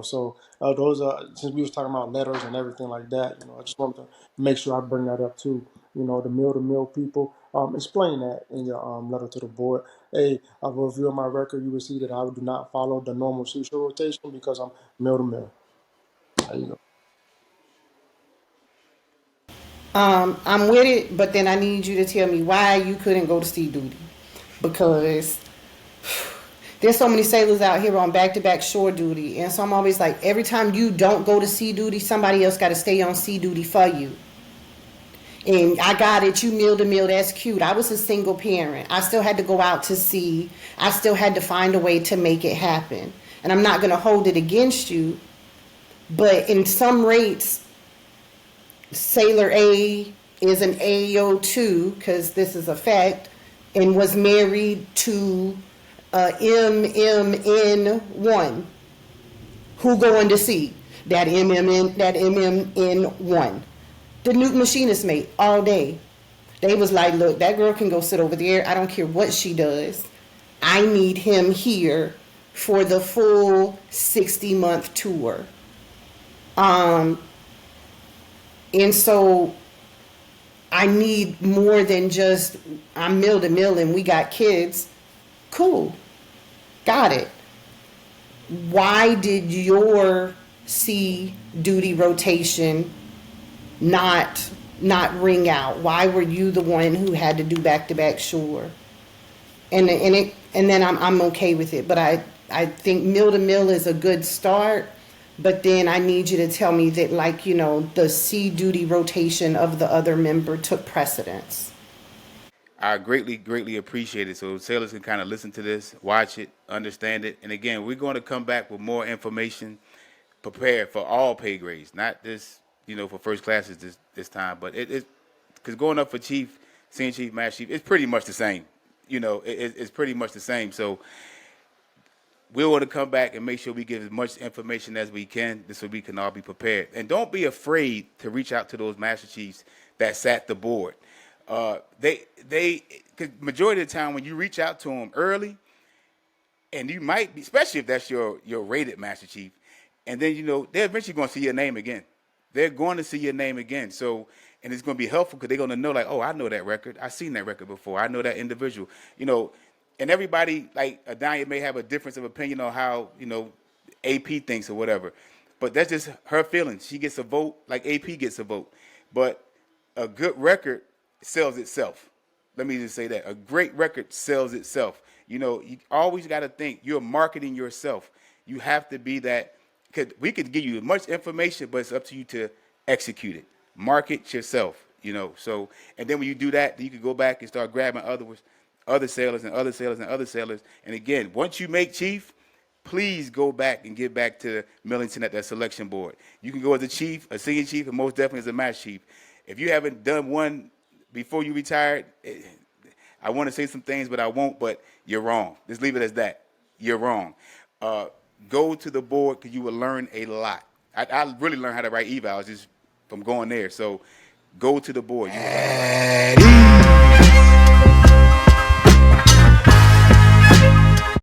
So those are, since we was talking about letters and everything like that, I just wanted to make sure I bring that up too. The mill-to-mill people. Explain that in your letter to the board. Hey, I will review my record. You will see that I do not follow the normal social rotation because I'm mill-to-mill. There you go. I'm with it, but then I need you to tell me why you couldn't go to sea duty. Because there's so many sailors out here on back-to-back shore duty. And so I'm always like, every time you don't go to sea duty, somebody else got to stay on sea duty for you. And I got it, you meal to meal, that's cute. I was a single parent. I still had to go out to sea. I still had to find a way to make it happen. And I'm not going to hold it against you. But in some rates, Sailor A is an AO2, because this is a fact, and was married to MMN1. Who going to sea? That MMN1. The nuke machinist mate all day. They was like, look, that girl can go sit over there. I don't care what she does. I need him here for the full 60-month tour. And so I need more than just I'm mill to mill and we got kids. Cool. Got it. Why did your sea duty rotation not ring out? Why were you the one who had to do back-to-back shore? And then I'm okay with it. But I think mill to mill is a good start. But then I need you to tell me that, the sea duty rotation of the other member took precedence. I greatly, greatly appreciate it. So sailors can kind of listen to this, watch it, understand it. And again, we're going to come back with more information prepared for all pay grades, not this, for first classes this time. But it's because going up for chief, senior chief, master chief, it's pretty much the same. It's pretty much the same. So we want to come back and make sure we give as much information as we can so we can all be prepared. And don't be afraid to reach out to those master chiefs that sat the board. Cause majority of the time when you reach out to them early, and you might be, especially if that's your rated Master Chief, and then they're eventually going to see your name again. They're going to see your name again. So, and it's going to be helpful because they're going to know, like, oh, I know that record. I've seen that record before. I know that individual. And everybody, like ADONNIA, may have a difference of opinion on how AP thinks or whatever, but that's just her feelings. She gets a vote like AP gets a vote, but a good record sells itself. Let me just say that. A great record sells itself. You always got to think you're marketing yourself. You have to be that, because we could give you much information, but it's up to you to execute it. Market yourself, So, and then when you do that, then you can go back and start grabbing other sailors and other sailors and other sailors. And again, once you make chief, please go back and get back to Millington at that selection board. You can go as a chief, a senior chief, and most definitely as a master chief. If you haven't done one before you retired, I want to say some things, but I won't, but you're wrong. Just leave it as that. You're wrong. Go to the board because you will learn a lot. I really learned how to write evals just from going there. So go to the board.